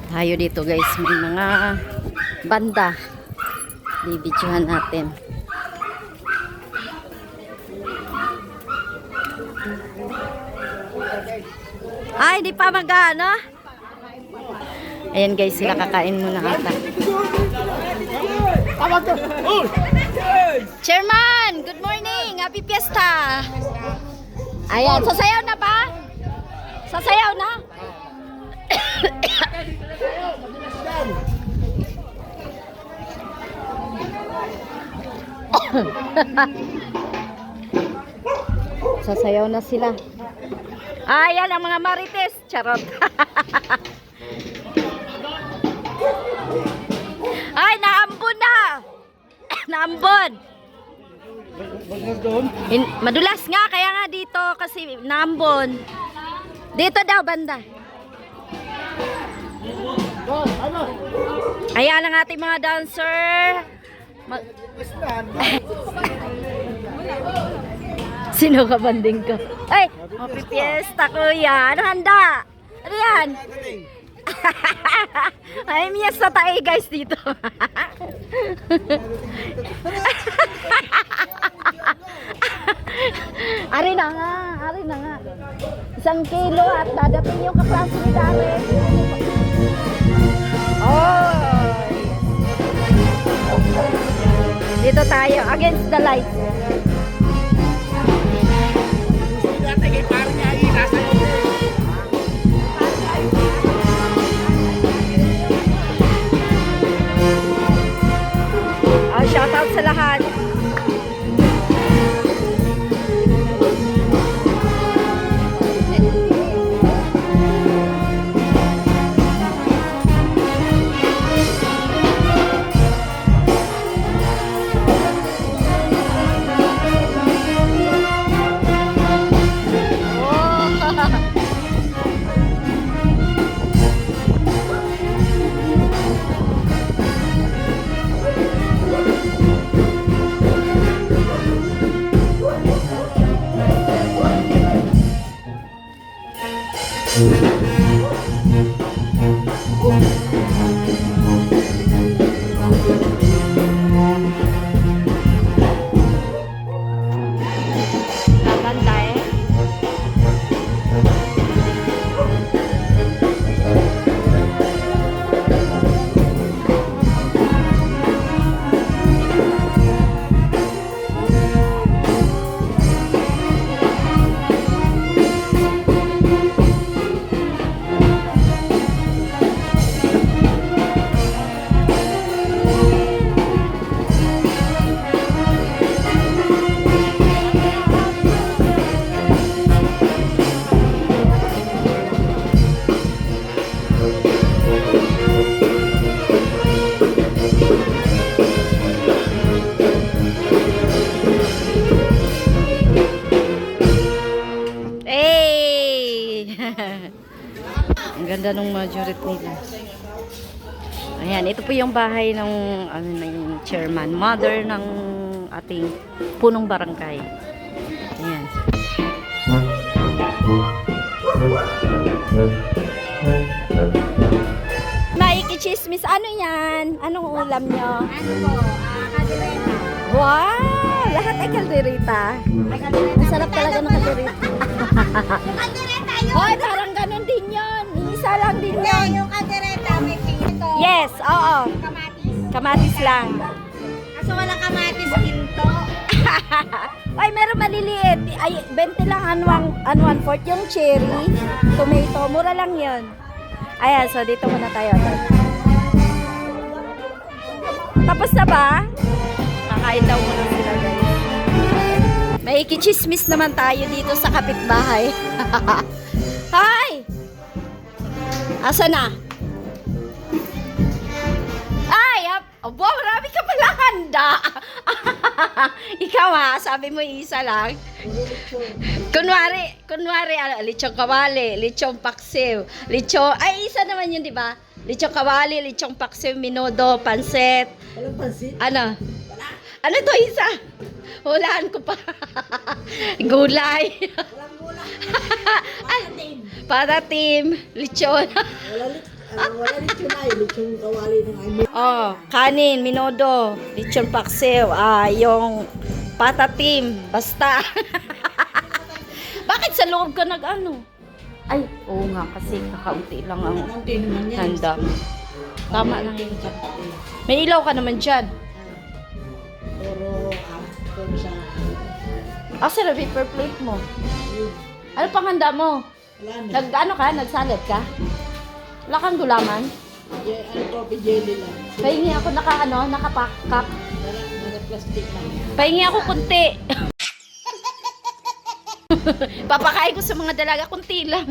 Tayo dito guys, may mga banda. Bibidyohan natin. Ay, di pa mag-ano? Ayan guys, sila kakain muna ata. Chairman, good morning. Happy Fiesta. Ayan, sasayaw na ba? Sasayaw na? Sasayaw na sila. Ayan ang mga marites. Charot. Ay, naambon na. Naambon. Madulas nga, kaya nga dito kasi naambon. Dito daw banda. Ayan ang ating mga dancer. Sino ka banding ko? Ay, happy fiesta kuya. Ano handa? Ano yan? Ay, miyas na tayo guys dito. Ari na nga, ari na nga. 1 kilo at dadating yung kaklase ni Darren. Oh! Dito tayo, against the light. Shout out sa lahat. Ang ganda ng majority nila. Ayan, ito po yung bahay ng ng chairman, mother ng ating punong barangay. Ayan. Maikichismis, ano yan? Anong ulam nyo? Ano po? Kaldereta. Wow! Lahat ay kaldereta. Masarap talaga ng kaldereta. Yung kaldereta yun! Hoy, parang ganun din yun. Isa lang din yun. Yung kaldereta, may pinto. Yes, oo. Kamatis. Kamatis lang. Kaso walang kamatis, pinto. Ay, meron maliliit. Ay, 20 lang an 1/4 yung cherry, tomato, mura lang 'yon. Ayan, so dito muna tayo. Tapos na ba? Kakain daw muna sila, guys. May ikichismis naman tayo dito sa kapitbahay. Hi! Asa na? Ay, abo, marami ka pala handa. Ikaw ha, sabi mo isa lang. Kunwari, lechong kawali, lechong paksiw, ay isa naman yun, di ba? Lechong kawali, lechong paksiw, minudo, pansit. Walang pansit? Ano? Ano to isa? Hulaan ko pa. Gulay. Walang gulay. Paratim, lechon. Wala lechon ay, lechon kawali ng ay. Oh, kanin, minodo, lechon paksiw, yung patatim, basta. Bakit sa loob ka nag-ano? Ay, oo nga, kasi kakaunti lang ang Kaunti naman yan. handa. Tama lang yun dyan. May ilaw ka naman dyan. Puro sa... Sir, paper plate mo. Ano pang handa mo? Wala na. Nag-ano ka? Nagsalad ka? Wala kang gulaman? Ano coffee jelly lang. Pahingi ako nakapack. Nasa plastic lang. Pahingi ako kunti. Papakain ko sa mga dalaga, kunti lang.